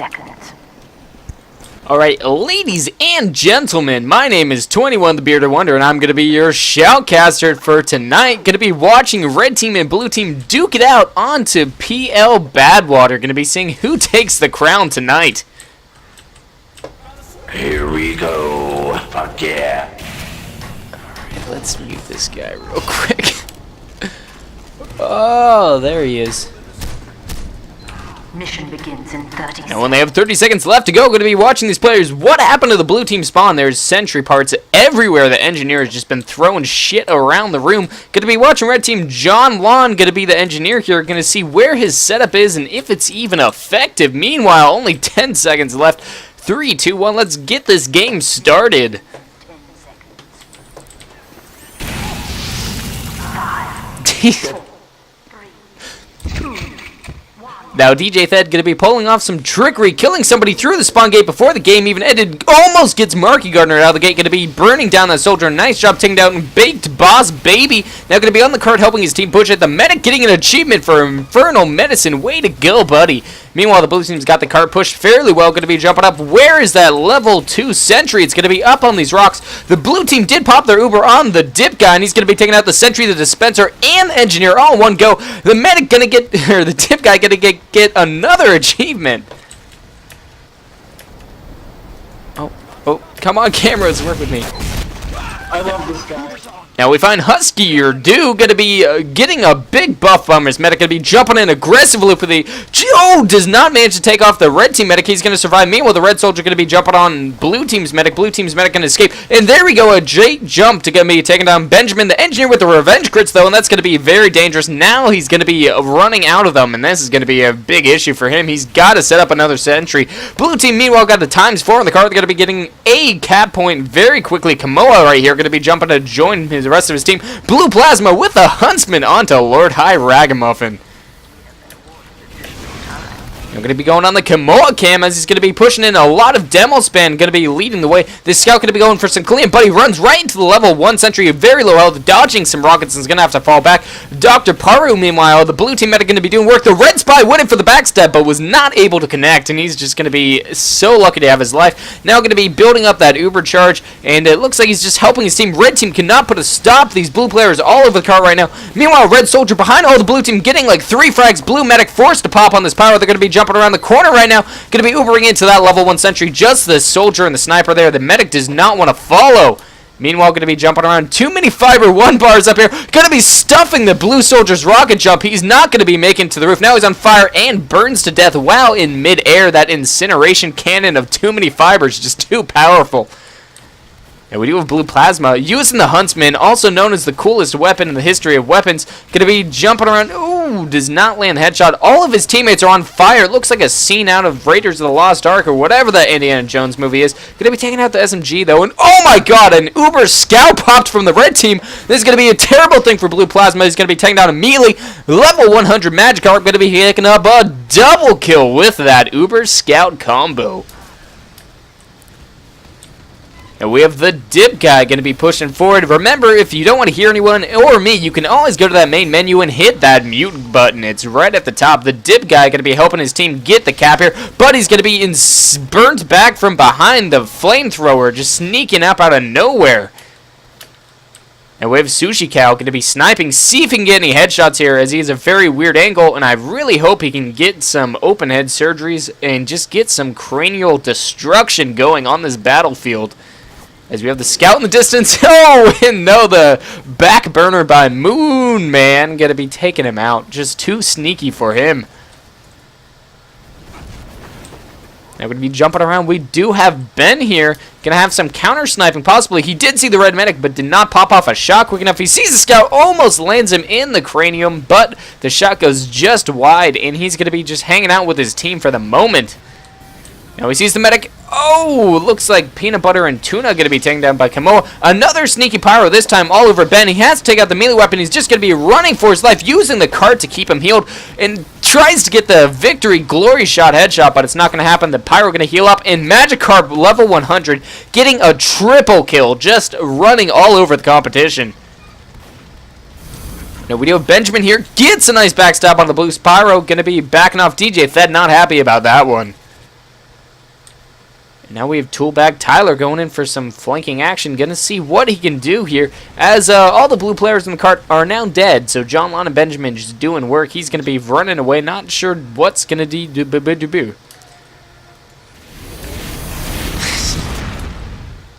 seconds. Alright, ladies and gentlemen, my name is 21 the Bearded Wonder, and I'm going to be your shoutcaster for tonight. Going to be watching Red Team and Blue Team duke it out onto PL Badwater. Going to be seeing who takes the crown tonight. Here we go. Fuck yeah. Alright, let's mute this guy real quick. Oh, there he is. Mission begins in 30 seconds. Now when they have 30 seconds left to go, going to be watching these players. What happened to the blue team spawn? There's sentry parts everywhere. The engineer has just been throwing shit around the room. Going to be watching red team. John Lon going to be the engineer here. Going to see where his setup is and if it's even effective. Meanwhile, only 10 seconds left. 3, 2, 1. Let's get this game started. 10 seconds. 5, 4, 3, 2, Now DJ Thed gonna be pulling off some trickery, killing somebody through the spawn gate before the game even ended. Almost gets Marky Gardner out of the gate. Gonna be burning down that soldier. Nice job taking down Baked Boss Baby. Now gonna be on the cart helping his team push it. The medic getting an achievement for Infernal Medicine. Way to go, buddy. Meanwhile, the blue team's got the cart pushed fairly well. Going to be jumping up. Where is that level 2 sentry? It's going to be up on these rocks. The blue team did pop their Uber on the dip guy, and he's going to be taking out the sentry, the dispenser, and engineer all in one go. The medic going to get, or the dip guy going to get another achievement. Oh, come on, cameras, work with me. I love this guy. Now we find Husky or Do going to be getting a big buff from his medic. Going to be jumping in aggressively for the... Joe does not manage to take off the red team medic. He's going to survive. Meanwhile, the red soldier going to be jumping on blue team's medic. Blue team's medic going to escape. And there we go. A great jump to going to be taking down Benjamin, the engineer with the revenge crits, though. And that's going to be very dangerous. Now he's going to be running out of them. And this is going to be a big issue for him. He's got to set up another sentry. Blue team, meanwhile, got the ×4 on the card. They're going to be getting a cap point very quickly. Kamoa right here going to be jumping to join the rest of his team. Blue Plasma with the Huntsman onto Lord High Ragamuffin. I'm going to be going on the Kamoa cam as he's going to be pushing in a lot of demo span. Going to be leading the way. This scout going to be going for some clean, but he runs right into the level 1 sentry. Very low health, dodging some rockets and is going to have to fall back. Dr. Paru, meanwhile, the blue team medic going to be doing work. The red spy went in for the backstab, but was not able to connect, and he's just going to be so lucky to have his life. Now going to be building up that Uber charge, and it looks like he's just helping his team. Red team cannot put a stop to these blue players all over the car right now. Meanwhile, red soldier behind all the blue team getting like 3 frags. Blue medic forced to pop on this power. They're going to be jumping around the corner right now. Going to be Ubering into that level 1 sentry. Just the soldier and the sniper there. The medic does not want to follow. Meanwhile, going to be jumping around. Too many fiber 1 bars up here. Going to be stuffing the blue soldier's rocket jump. He's not going to be making it to the roof. Now he's on fire and burns to death while in midair. That incineration cannon of too many fibers. Just too powerful. And we do have Blue Plasma using the Huntsman, also known as the coolest weapon in the history of weapons. Going to be jumping around. Ooh, does not land headshot. All of his teammates are on fire. It looks like a scene out of Raiders of the Lost Ark or whatever that Indiana Jones movie is. Going to be taking out the SMG, though. And oh my god, an Uber scout popped from the red team. This is going to be a terrible thing for Blue Plasma. He's going to be taken down immediately. Level 100 Magikarp going to be picking up a double kill with that Uber scout combo. And we have the dip guy going to be pushing forward. Remember, if you don't want to hear anyone or me, you can always go to that main menu and hit that mute button. It's right at the top. The dip guy going to be helping his team get the cap here, but he's going to be burnt back from behind the flamethrower, just sneaking up out of nowhere. And we have Sushi Cow going to be sniping, see if he can get any headshots here, as he has a very weird angle, and I really hope he can get some open head surgeries and just get some cranial destruction going on this battlefield. As we have the scout in the distance. Oh, and no, the back burner by Moon Man going to be taking him out. Just too sneaky for him. Now going to be jumping around. We do have Ben here. Going to have some counter sniping possibly. He did see the red medic, but did not pop off a shot quick enough. He sees the scout, almost lands him in the cranium, but the shot goes just wide, and he's going to be just hanging out with his team for the moment. Now he sees the medic. Oh, looks like Peanut Butter and Tuna going to be taken down by Kamoa. Another sneaky pyro, this time all over Ben. He has to take out the melee weapon. He's just going to be running for his life, using the cart to keep him healed, and tries to get the victory glory shot headshot, but it's not going to happen. The pyro going to heal up, and Magikarp level 100, getting a triple kill, just running all over the competition. Now we do have Benjamin here, gets a nice backstab on the blue Spyro, going to be backing off DJ Thed, not happy about that one. Now we have Toolbag Tyler going in for some flanking action. Gonna see what he can do here, as all the blue players in the cart are now dead. So John Lon and Benjamin just doing work. He's gonna be running away, not sure what's gonna do.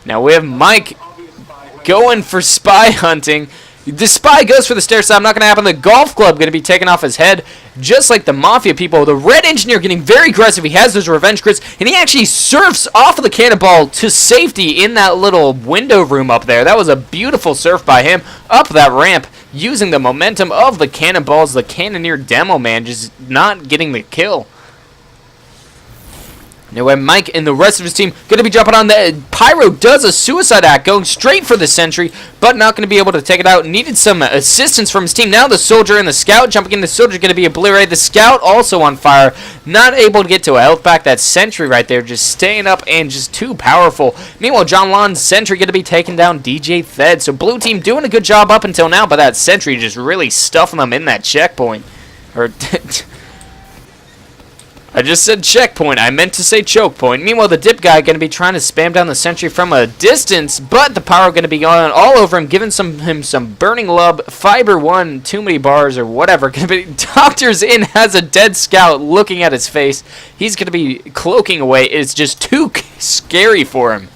Now we have Mike going for spy hunting. The spy goes for the stair stop, not going to happen. The golf club going to be taken off his head, just like the mafia people. The red engineer getting very aggressive. He has those revenge crits, and he actually surfs off of the cannonball to safety in that little window room up there. That was a beautiful surf by him up that ramp, using the momentum of the cannonballs. The cannoneer demo man just not getting the kill. Anyway, Mike and the rest of his team going to be jumping on the Pyro. Does a suicide act, going straight for the sentry, but not going to be able to take it out. Needed some assistance from his team. Now the soldier and the scout jumping in. The soldier going to be obliterated. The scout also on fire. Not able to get to a health pack. That sentry right there just staying up and just too powerful. Meanwhile, John Lon's sentry going to be taking down DJ Thed. So blue team doing a good job up until now, but that sentry just really stuffing them in that checkpoint. Or I just said checkpoint. I meant to say choke point. Meanwhile, the dip guy going to be trying to spam down the sentry from a distance, but the power going to be going all over him, giving him some burning love, fiber one, too many bars or whatever. Going to be doctors in, has a dead scout looking at his face. He's going to be cloaking away. It's just too scary for him.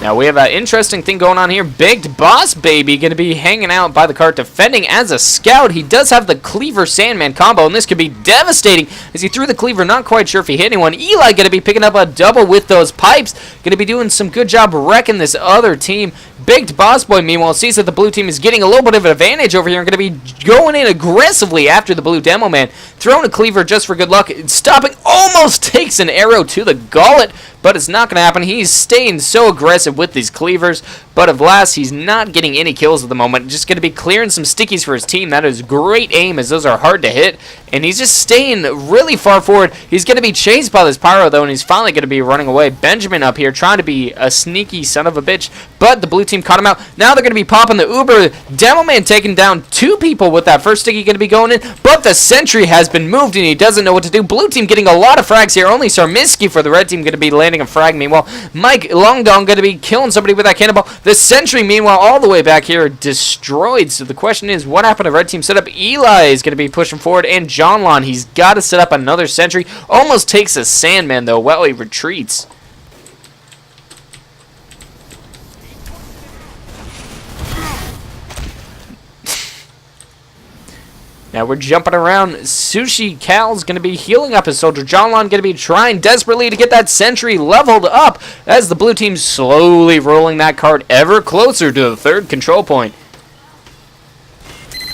Now we have an interesting thing going on here. Baked Boss Baby going to be hanging out by the cart, defending as a scout. He does have the Cleaver Sandman combo, and this could be devastating as he threw the Cleaver. Not quite sure if he hit anyone. Eli going to be picking up a double with those pipes. Going to be doing some good job wrecking this other team. Baked Boss Boy, meanwhile, sees that the blue team is getting a little bit of an advantage over here and going to be going in aggressively after the blue demo man. Throwing a Cleaver just for good luck. Stopping, almost takes an arrow to the gullet, but it's not going to happen. He's staying so aggressive with these cleavers, but of last, he's not getting any kills at the moment. Just going to be clearing some stickies for his team. That is great aim, as those are hard to hit, and he's just staying really far forward. He's going to be chased by this pyro, though, and he's finally going to be running away. Benjamin up here trying to be a sneaky son of a bitch, but the blue team caught him out. Now they're going to be popping the Uber. Demo man taking down two people with that first sticky going to be going in, but the sentry has been moved, and he doesn't know what to do. Blue team getting a lot of frags here. Only Sarmiski for the red team going to be landing a frag. Meanwhile, Mike Longdong going to be killing somebody with that cannonball. The sentry, meanwhile, all the way back here, destroyed. So the question is, what happened to red team setup? Eli is going to be pushing forward, and John Lon, he's got to set up another sentry. Almost takes a Sandman, though, while he retreats. Now we're jumping around. Sushi Cal's going to be healing up his soldier. John Lon going to be trying desperately to get that sentry leveled up as the blue team slowly rolling that cart ever closer to the third control point.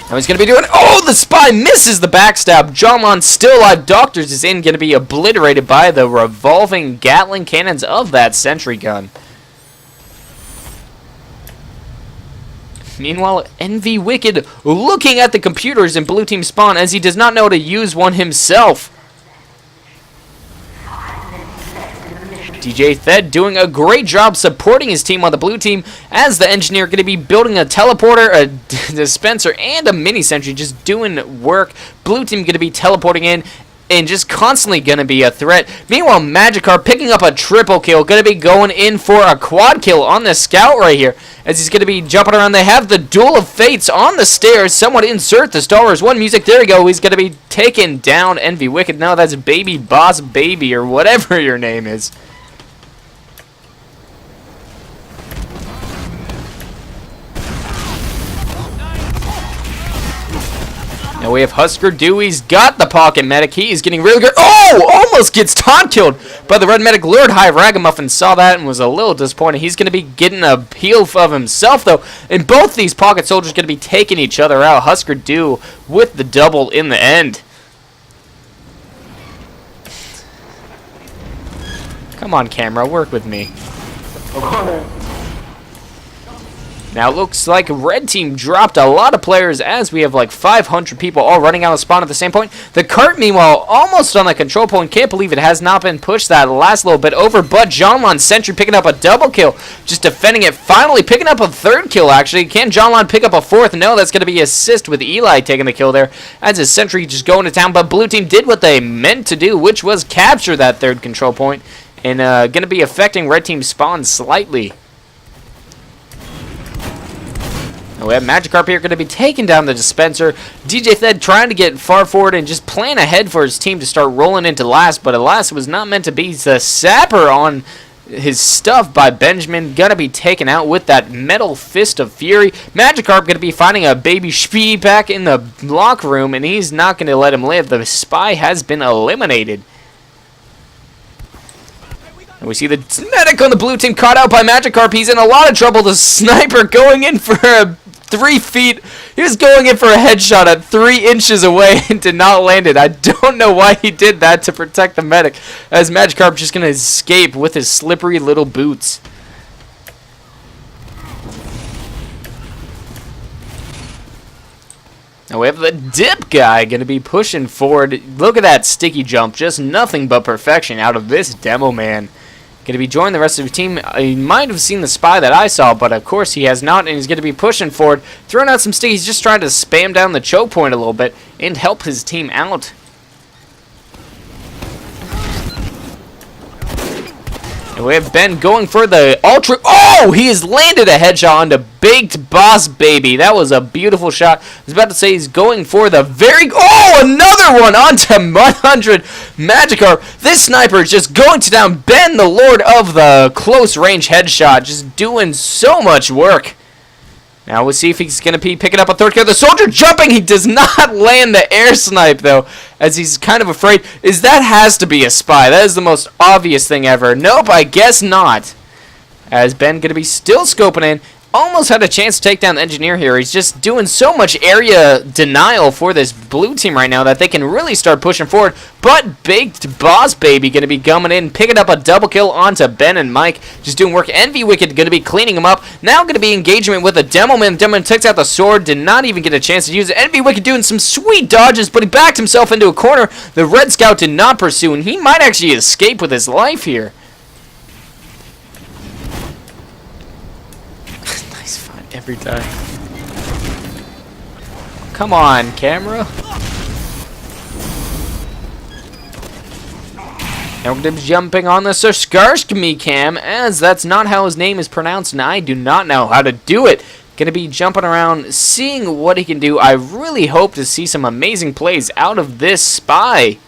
Now he's going to be doing... Oh, the spy misses the backstab. John Lon still alive. Doctors is in, going to be obliterated by the revolving Gatling cannons of that sentry gun. Meanwhile, Envy Wicked looking at the computers in blue team spawn as he does not know how to use one himself. DJ Thed doing a great job supporting his team on the blue team as the engineer going to be building a teleporter, a dispenser, and a mini sentry, just doing work. Blue team going to be teleporting in and just constantly going to be a threat. Meanwhile, Magikarp picking up a triple kill, going to be going in for a quad kill on the scout right here as he's going to be jumping around. They have the Duel of Fates on the stairs. Someone insert the Star Wars 1 music. There we go. He's going to be taking down Envy Wicked. No, that's Baby Boss Baby or whatever your name is. Now we have Husker Dewey's got the pocket medic. He is getting really good. Oh! Almost gets taunt killed by the red medic. Lord High Ragamuffin saw that and was a little disappointed. He's going to be getting a heal of himself, though. And both these pocket soldiers going to be taking each other out. Husker Dew with the double in the end. Come on, camera. Work with me. Now it looks like red team dropped a lot of players as we have like 500 people all running out of spawn at the same point. The cart, meanwhile, almost on the control point. Can't believe it has not been pushed that last little bit over, but Johnlon Sentry picking up a double kill, just defending it, finally picking up a third kill actually. Can Johnlon pick up a fourth? No, that's going to be assist with Eli taking the kill there as his Sentry just going to town, but blue team did what they meant to do, which was capture that third control point, and going to be affecting red team's spawn slightly. We have Magikarp here going to be taking down the dispenser. DJ Thed trying to get far forward and just plan ahead for his team to start rolling into last, but alas, it was not meant to be. The sapper on his stuff by Benjamin going to be taken out with that metal fist of fury. Magikarp going to be finding a baby Spee back in the locker room, and he's not going to let him live. The spy has been eliminated. And we see the medic on the blue team caught out by Magikarp. He's in a lot of trouble. The sniper going in for a 3 feet. He was going in for a headshot at 3 inches away and did not land it. I don't know why he did that to protect the medic, as Magikarp just going to escape with his slippery little boots. Now we have the dip guy going to be pushing forward. Look at that sticky jump. Just nothing but perfection out of this demo man. Going to be joining the rest of the team. He might have seen the spy that I saw, but of course he has not, and he's going to be pushing forward, throwing out some stickies, just trying to spam down the choke point a little bit and help his team out. And we have Ben going for the ultra. Oh, he has landed a headshot on the baked boss baby. That was a beautiful shot. I was about to say he's going for the very. Oh, another one onto 100 Magikarp. This sniper is just going to down Ben, the lord of the close range headshot. Just doing so much work. Now we'll see if he's going to be picking up a third kill. The soldier jumping. He does not land the air snipe, though, as he's kind of afraid. That has to be a spy. That is the most obvious thing ever. Nope, I guess not. As Ben going to be still scoping in. Almost had a chance to take down the engineer here. He's just doing so much area denial for this blue team right now that they can really start pushing forward. But Baked Boss Baby going to be coming in, picking up a double kill onto Ben and Mike. Just doing work. Envy Wicked going to be cleaning him up. Now going to be engagement with a Demo Man. Demo Man takes out the sword. Did not even get a chance to use it. Envy Wicked doing some sweet dodges, but he backed himself into a corner. The Red Scout did not pursue, and he might actually escape with his life here. Every time. Come on, camera. Now we're going to be jumping on the Skarskmi cam, as that's not how his name is pronounced, and I do not know how to do it. Going to be jumping around, seeing what he can do. I really hope to see some amazing plays out of this spy.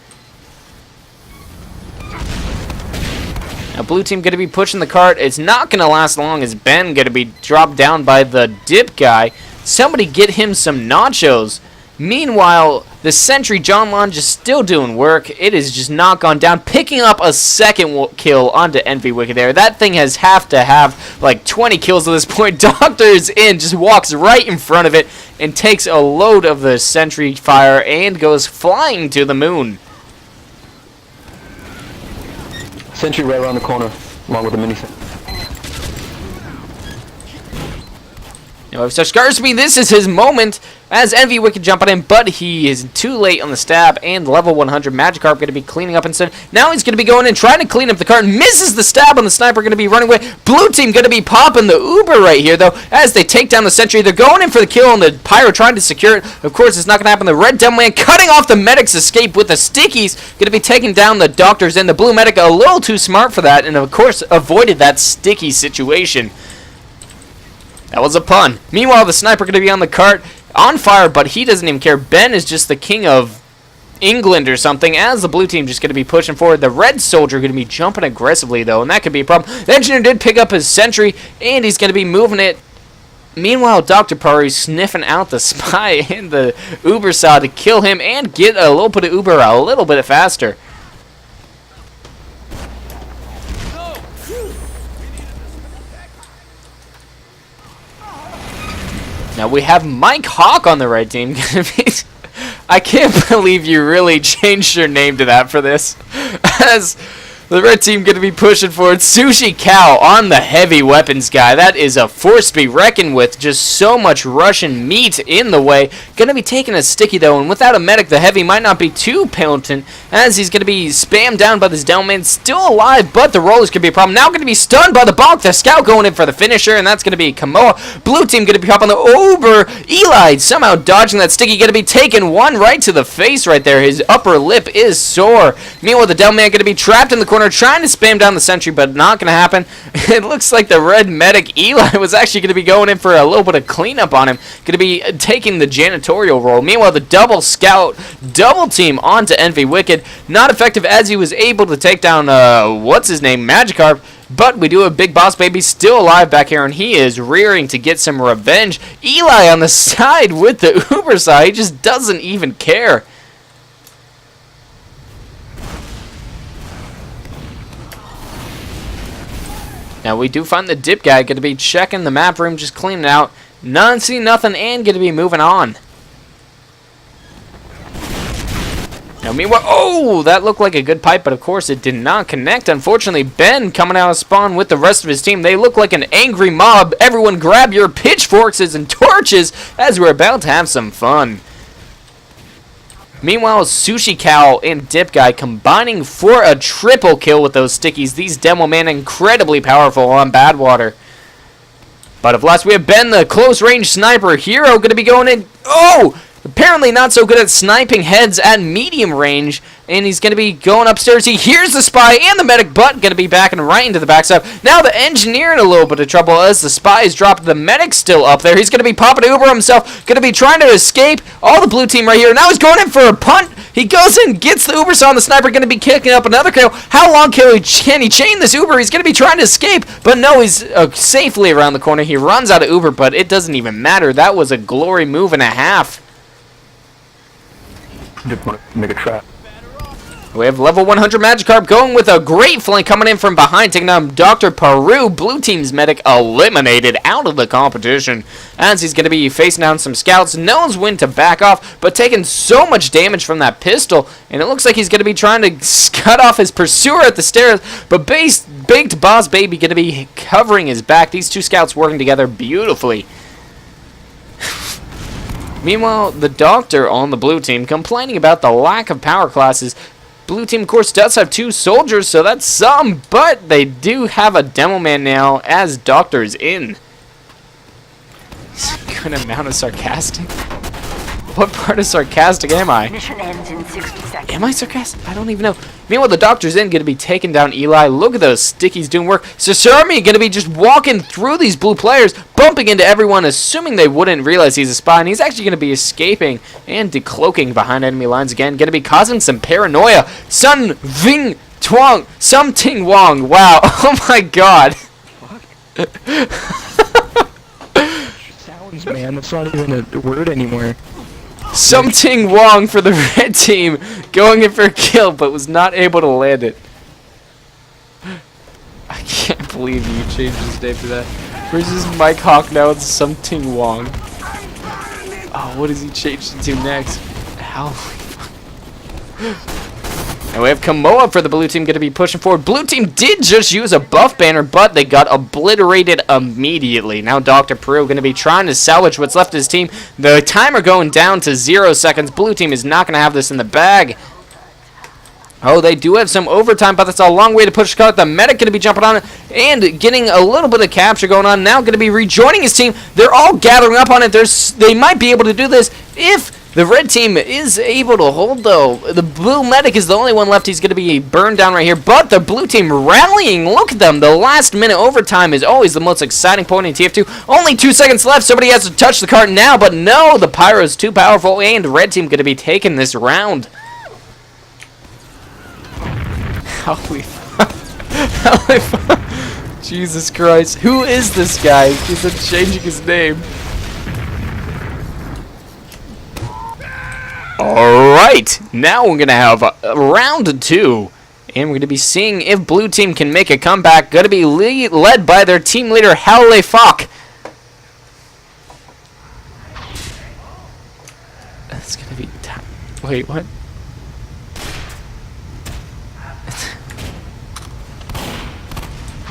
Now, blue team going to be pushing the cart. It's not going to last long as Ben going to be dropped down by the dip guy. Somebody get him some nachos. Meanwhile, the Sentry Johnlon just still doing work. It is just not gone down. Picking up a second kill onto Envy Wicked there. That thing has to have like 20 kills at this point. Doctor is in, just walks right in front of it and takes a load of the Sentry fire and goes flying to the moon. Sentry right around the corner, along with the mini. Now, if Skarskmi, this is his moment, as Envy Wicked jumping in, but he is too late on the stab, and level 100 Magikarp going to be cleaning up instead. Now he's going to be going in, trying to clean up the cart, misses the stab on the sniper, going to be running away. Blue team going to be popping the Uber right here, though, as they take down the Sentry. They're going in for the kill on the Pyro, trying to secure it. Of course, it's not going to happen. The Red Demo Man cutting off the medic's escape with the stickies, going to be taking down the doctors, and the blue medic a little too smart for that, and of course, avoided that sticky situation. That was a pun. Meanwhile, the sniper going to be on the cart, on fire, but he doesn't even care. Ben is just the king of England or something, as the blue team just going to be pushing forward. The red soldier going to be jumping aggressively, though, and that could be a problem. The engineer did pick up his sentry, and he's going to be moving it. Meanwhile, Dr. Pari sniffing out the spy and the Uber saw to kill him and get a little bit of Uber a little bit faster. Now we have Mike Hawk on the red team. I can't believe you really changed your name to that for this. As The red team going to be pushing forward. Sushi Cow on the heavy weapons guy. That is a force to be reckoned with. Just so much Russian meat in the way. Going to be taking a sticky though, and without a medic, the heavy might not be too potent, as he's going to be spammed down by this down man. Still alive, but the rollers could be a problem. Now going to be stunned by the bonk. The scout going in for the finisher, and that's going to be Kamoa. Blue team going to be hopping the over. Eli somehow dodging that sticky. Going to be taking one right to the face right there. His upper lip is sore. Meanwhile, the down man going to be trapped in the corner, trying to spam down the sentry, but not going to happen. It looks like the red medic Eli was actually going to be going in for a little bit of cleanup on him. Going to be taking the janitorial role. Meanwhile, the double scout, double team onto Envy Wicked. Not effective as he was able to take down, what's his name, Magikarp. But we do have Big Boss Baby still alive back here, and he is rearing to get some revenge. Eli on the side with the Uber side. He just doesn't even care. Now we do find the dip guy going to be checking the map room, just cleaning it out. None see nothing, and going to be moving on. Now meanwhile, oh, that looked like a good pipe, but of course it did not connect. Unfortunately, Ben coming out of spawn with the rest of his team. They look like an angry mob. Everyone grab your pitchforks and torches as we're about to have some fun. Meanwhile, Sushi Cow and Dip Guy combining for a triple kill with those stickies. These Demo Man incredibly powerful on Badwater. But of last, we have Ben, the close-range sniper hero, going to be going in. Oh! Apparently not so good at sniping heads at medium range, and he's going to be going upstairs. He hears the spy and the medic, but going to be backing right into the backside. Now the engineer in a little bit of trouble as the spy is dropped. The medic's still up there. He's going to be popping Uber himself, going to be trying to escape. All the blue team right here. Now he's going in for a punt. He goes in, gets the Uber saw, and the sniper going to be kicking up another kill. How long can he chain this Uber? He's going to be trying to escape, but no, he's safely around the corner. He runs out of Uber, but it doesn't even matter. That was a glory move and a half. Just want to make a trap. We have level 100 Magikarp going with a great flank coming in from behind, taking down Dr. Peru. Blue team's medic eliminated out of the competition as he's going to be facing down some scouts. Knows when to back off, but taking so much damage from that pistol, and it looks like he's going to be trying to cut off his pursuer at the stairs, but Baked Boss Baby going to be covering his back. These two scouts working together beautifully. Meanwhile, the doctor on the blue team complaining about the lack of power classes. Blue team, of course, does have two soldiers, so that's some, but they do have a demo man now as doctor is in. Good amount of sarcastic. What part of sarcastic am I? Mission ends in 60 seconds. Am I sarcastic? I don't even know. Meanwhile, the doctor's in, going to be taking down Eli. Look at those stickies doing work. Sasami going to be just walking through these blue players, bumping into everyone, assuming they wouldn't realize he's a spy. And he's actually going to be escaping and decloaking behind enemy lines again. Going to be causing some paranoia. Sun Ving Tuang. Some Ting Wong. Wow. Oh my god. Sounds, man. That's not even a word anymore. Something Wong for the red team, going in for a kill, but was not able to land it. I can't believe you changed his name to that. Where's this Mike Hawk now? It's Something Wong. Oh, what does he change it to next? How? And we have Kamoa for the blue team going to be pushing forward. Blue team did just use a buff banner, but they got obliterated immediately. Now Dr. Peru going to be trying to salvage what's left of his team. The timer going down to 0 seconds. Blue team is not going to have this in the bag. Oh, they do have some overtime, but that's a long way to push cut. The medic going to be jumping on it and getting a little bit of capture going on. Now going to be rejoining his team. They're all gathering up on it. They might be able to do this if the red team is able to hold, though. The blue medic is the only one left. He's going to be burned down right here. But the blue team rallying. Look at them. The last minute overtime is always the most exciting point in TF2. Only 2 seconds left. Somebody has to touch the cart now. But no, the pyro is too powerful. And red team going to be taking this round. Holy Jesus Christ. Who is this guy? He's been changing his name. Alright, now we're going to have round 2. And we're going to be seeing if blue team can make a comeback. Going to be led by their team leader, Howley Fock. That's going to be... Wait, what?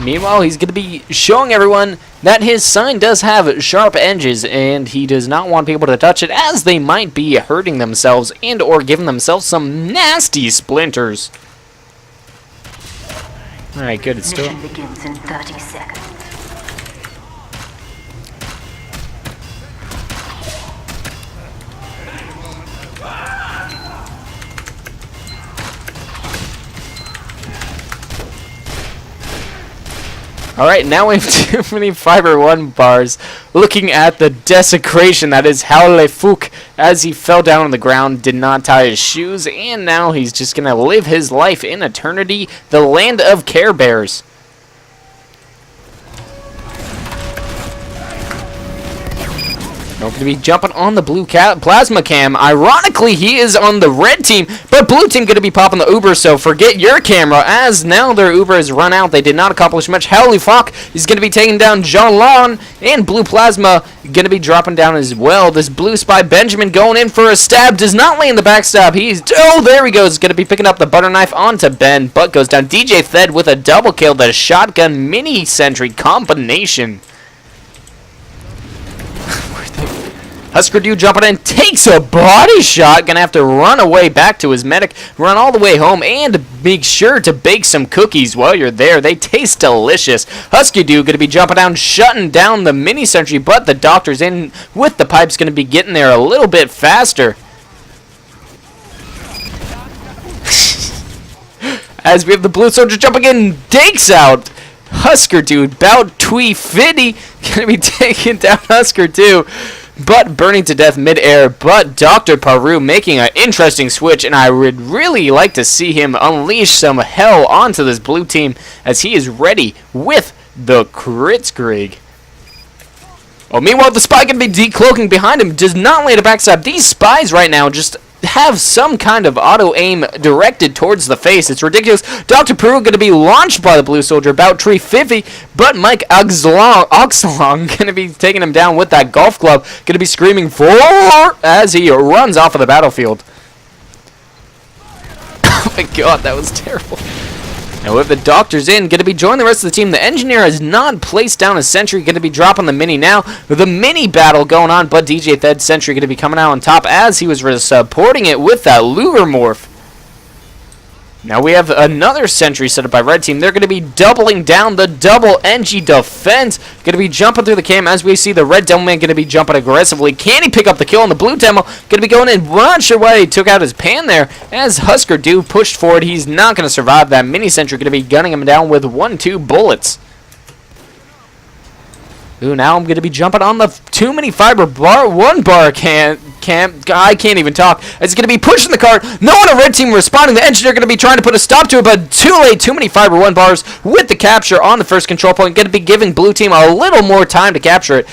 Meanwhile, he's going to be showing everyone that his sign does have sharp edges, and he does not want people to touch it, as they might be hurting themselves and or giving themselves some nasty splinters. Alright, good. It's still... Mission begins in 30 seconds. Alright, now we have too many Fiber 1 bars. Looking at the desecration that is Hao Le Fouk, as he fell down on the ground, did not tie his shoes, and now he's just gonna live his life in eternity, the land of Care Bears. Now we're going to be jumping on the blue plasma cam. Ironically, he is on the red team, but blue team going to be popping the Uber, so forget your camera, as now their Uber has run out. They did not accomplish much. Howley Fock is going to be taking down Jean Lon, and blue plasma going to be dropping down as well. This blue spy Benjamin going in for a stab, does not land the backstab. He's, oh, there he goes. Going to be picking up the butter knife onto Ben, but goes down. DJ Thed with a double kill, the shotgun mini sentry combination. Husker Dude jumping in, takes a body shot. Gonna have to run away back to his medic, run all the way home, and make sure to bake some cookies while you're there. They taste delicious. Husky Dude gonna be jumping down, shutting down the mini sentry, but the doctor's in with the pipes, gonna be getting there a little bit faster. As we have the blue soldier jumping in, takes out Husker Dude. Bout Twee Fitty gonna be taking down Husker Dude, but burning to death mid-air. But Dr. Paru making an interesting switch, and I would really like to see him unleash some hell onto this blue team, as he is ready with the Kritzkrieg. Oh, meanwhile, the spy going to be decloaking behind him. Does not land a backstab. These spies right now just have some kind of auto-aim directed towards the face. It's ridiculous. Dr. Peru going to be launched by the blue soldier, about Tree 50, but Mike Oxlong going to be taking him down with that golf club. Going to be screaming for as he runs off of the battlefield. Oh my god, that was terrible. Now with the doctors in, going to be joining the rest of the team. The engineer has not placed down a sentry, going to be dropping the mini now. The mini battle going on, but DJ Thed sentry going to be coming out on top, as he was supporting it with that Luger morph. Now we have another sentry set up by red team. They're going to be doubling down the double NG defense. Going to be jumping through the cam, as we see the red demo man going to be jumping aggressively. Can he pick up the kill on the blue demo? Going to be going in. Not sure why he took out his pan there, as Husker Dude pushed forward. He's not going to survive that. Mini sentry going to be gunning him down with 1-2 bullets. Ooh, now I'm going to be jumping on the too many fiber bar, 1 bar camp. I can't even talk. It's going to be pushing the cart. No one on red team responding. The engineer going to be trying to put a stop to it, but too late. Too many fiber 1 bars with the capture on the first control point. Going to be giving blue team a little more time to capture it.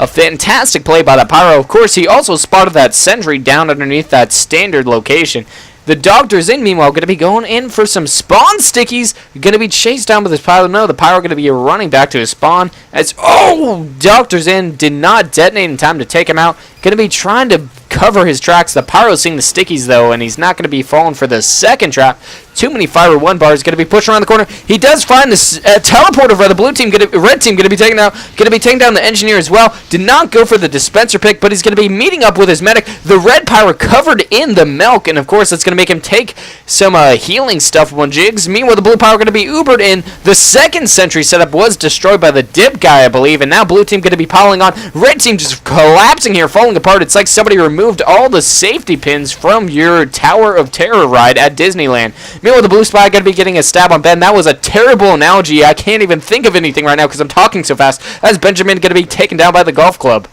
A fantastic play by the Pyro. Of course, he also spotted that sentry down underneath that standard location. The doctor's in, meanwhile, going to be going in for some spawn stickies. Going to be chased down by this Pyro. No, the Pyro going to be running back to his spawn. As, oh, doctor's in. Did not detonate in time to take him out. Going to be trying to cover his tracks. The Pyro's seeing the stickies, though, and he's not going to be falling for the second trap. Too many fiber 1 bars. Going to be pushing around the corner. He does find this teleporter for the blue team. Red team going to be taking out. Going to be taking down the engineer as well. Did not go for the dispenser pick, but he's going to be meeting up with his medic. The red Pyro covered in the milk, and of course it's going to make him take some healing stuff on jigs. Meanwhile, the blue Pyro going to be Ubered in. The second sentry setup was destroyed by the dip guy, I believe, and now blue team going to be piling on. Red team just collapsing here, falling apart. It's like somebody removed all the safety pins from your Tower of Terror ride at Disneyland. Meanwhile, the blue spy going to be getting a stab on Ben. That was a terrible analogy. I can't even think of anything right now because I'm talking so fast. As Benjamin going to be taken down by the golf club.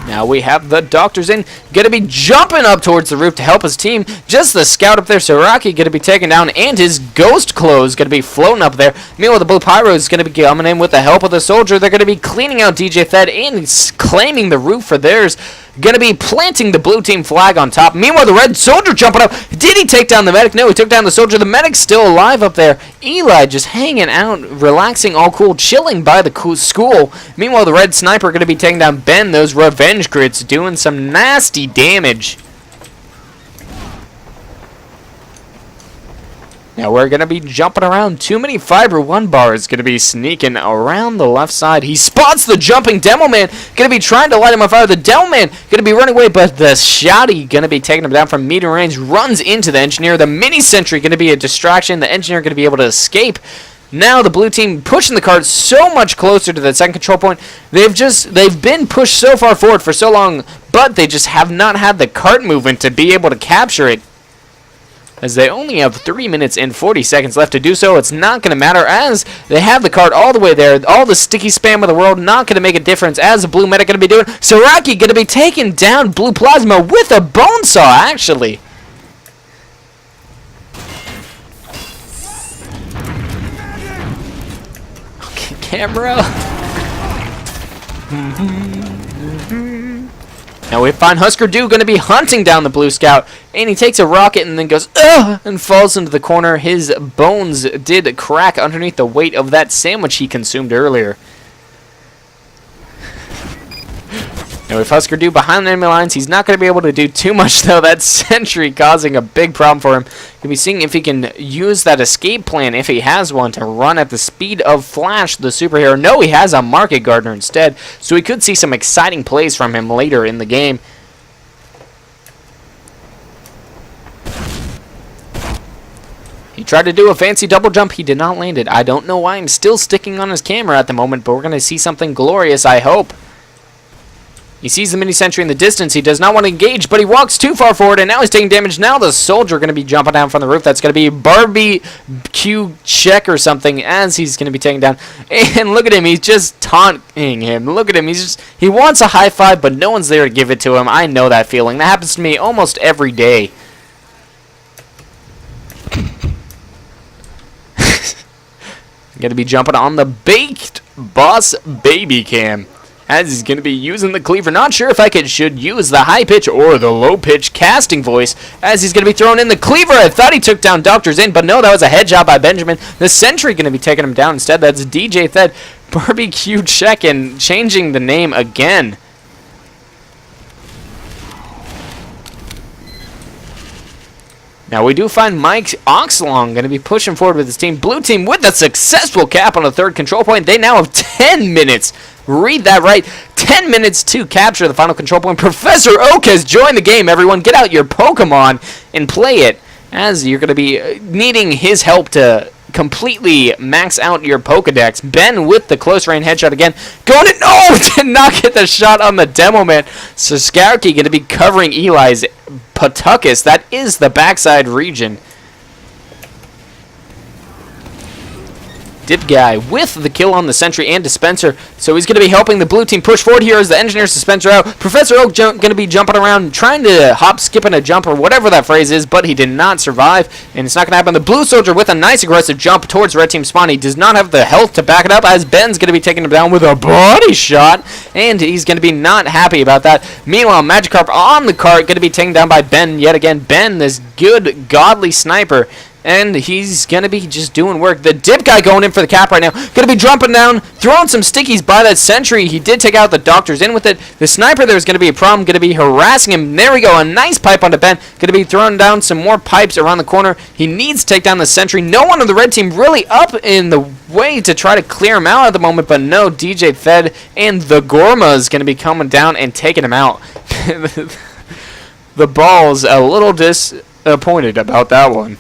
Now we have the doctors in, going to be jumping up towards the roof to help his team. Just the scout up there, Saraki, going to be taken down, and his ghost clothes going to be floating up there. Meanwhile, the blue Pyro is going to be coming in with the help of the soldier. They're going to be cleaning out DJ Thed and claiming the roof for theirs. Going to be planting the blue team flag on top. Meanwhile, the red soldier jumping up. Did he take down the medic? No, he took down the soldier. The medic's still alive up there. Eli just hanging out, relaxing, all cool, chilling by the school. Meanwhile, the red sniper going to be taking down Ben. Those revenge crits doing some nasty damage. Now we're going to be jumping around. Too many Fiber 1 bars going to be sneaking around the left side. He spots the jumping Demo Man. Going to be trying to light him on fire. The Demo Man going to be running away, but the Shotty going to be taking him down from medium range. Runs into the Engineer. The Mini Sentry going to be a distraction. The Engineer going to be able to escape. Now the blue team pushing the cart so much closer to the second control point. They've been pushed so far forward for so long, but they just have not had the cart movement to be able to capture it. As they only have 3 minutes and 40 seconds left to do so, it's not going to matter as they have the cart all the way there. All the sticky spam of the world not going to make a difference as the blue medic going to be doing. Saraki going to be taking down Blue Plasma with a bone saw, actually. Okay, camera. Now we find Husker Du going to be hunting down the Blue Scout, and he takes a rocket and then goes, ugh, and falls into the corner. His bones did crack underneath the weight of that sandwich he consumed earlier. Now with Husker Du behind the enemy lines, he's not going to be able to do too much, though. That sentry causing a big problem for him. He'll be seeing if he can use that escape plan, if he has one, to run at the speed of Flash, the superhero. No, he has a Market Gardener instead, so we could see some exciting plays from him later in the game. He tried to do a fancy double jump. He did not land it. I don't know why I'm still sticking on his camera at the moment, but we're going to see something glorious, I hope. He sees the mini sentry in the distance. He does not want to engage, but he walks too far forward, and now he's taking damage. Now the soldier going to be jumping down from the roof. That's going to be barbecue check or something as he's going to be taken down. And look at him. He's just taunting him. Look at him. He wants a high five, but no one's there to give it to him. I know that feeling. That happens to me almost every day. Going to be jumping on the Baked Boss Baby Cam, as he's going to be using the cleaver. Not sure if I should use the high pitch or the low pitch casting voice, as he's going to be throwing in the cleaver. I thought he took down Doctor's In, but no, that was a head job by Benjamin. The sentry going to be taking him down instead. That's DJ Thed. Barbecue check and changing the name again. Now we do find Mike Oxlong going to be pushing forward with his team. Blue team with a successful cap on the third control point. They now have 10 minutes. Read that right. 10 minutes to capture the final control point. Professor Oak has joined the game, everyone. Get out your Pokemon and play it, as you're going to be needing his help to completely max out your Pokedex. Ben with the close range headshot again. Going in. No! Did not get the shot on the Demo Man. So Skarky going to be covering Eli's Pawtucket. That is the backside region. Dip Guy with the kill on the sentry and dispenser, so he's going to be helping the blue team push forward here as the engineer's dispenser out. Professor Oak going to be jumping around, trying to hop, skip, and a jump, or whatever that phrase is, but he did not survive, and it's not going to happen. The blue soldier with a nice aggressive jump towards red team spawn. He does not have the health to back it up, as Ben's going to be taking him down with a body shot, and he's going to be not happy about that. Meanwhile, Magikarp on the cart, going to be taken down by Ben yet again. Ben, this good, godly sniper, and he's going to be just doing work. The Dip Guy going in for the cap right now. Going to be jumping down, throwing some stickies by that sentry. He did take out the Doctor's In with it. The sniper there's going to be a problem. Going to be harassing him. There we go. A nice pipe onto Ben. Going to be throwing down some more pipes around the corner. He needs to take down the sentry. No one on the red team really up in the way to try to clear him out at the moment, but no, DJ Thed and the Gorma is going to be coming down and taking him out. The ball's a little disappointed about that one.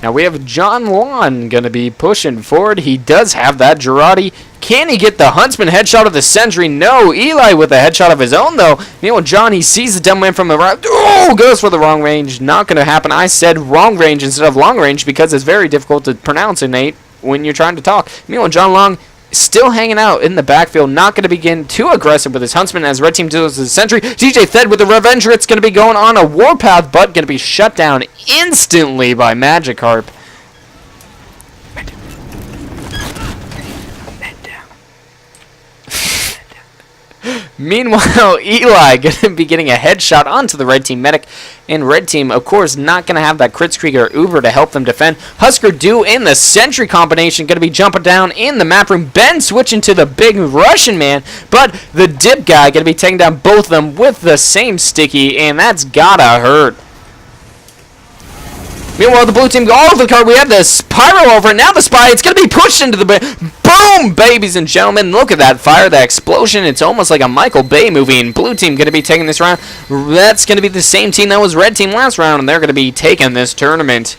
Now we have John Juan going to be pushing forward. He does have that Girardi. Can he get the Huntsman headshot of the sentry? No. Eli with a headshot of his own, though. Meanwhile, John, he sees the Demo Man from the right. Oh, goes for the wrong range. Not going to happen. I said wrong range instead of long range because it's very difficult to pronounce, Nate, when you're trying to talk. Meanwhile, John Long still hanging out in the backfield, not going to begin too aggressive with his Huntsman as red team deals his sentry. DJ Thed with the Revenger. It's going to be going on a warpath, but going to be shut down instantly by Magikarp. Meanwhile, Eli going to be getting a headshot onto the red team medic. And red team, of course, not going to have that Kritzkrieg or Uber to help them defend. Husker Du in the sentry combination going to be jumping down in the map room. Ben switching to the big Russian man. But the dip guy going to be taking down both of them with the same sticky. And that's gotta hurt. Meanwhile, the blue team go all over the card. We have the Pyro over it. Now the Spy, it's going to be pushed into the... Boom, babies and gentlemen. Look at that fire, that explosion. It's almost like a Michael Bay movie. And blue team going to be taking this round. That's going to be the same team that was red team last round. And they're going to be taking this tournament.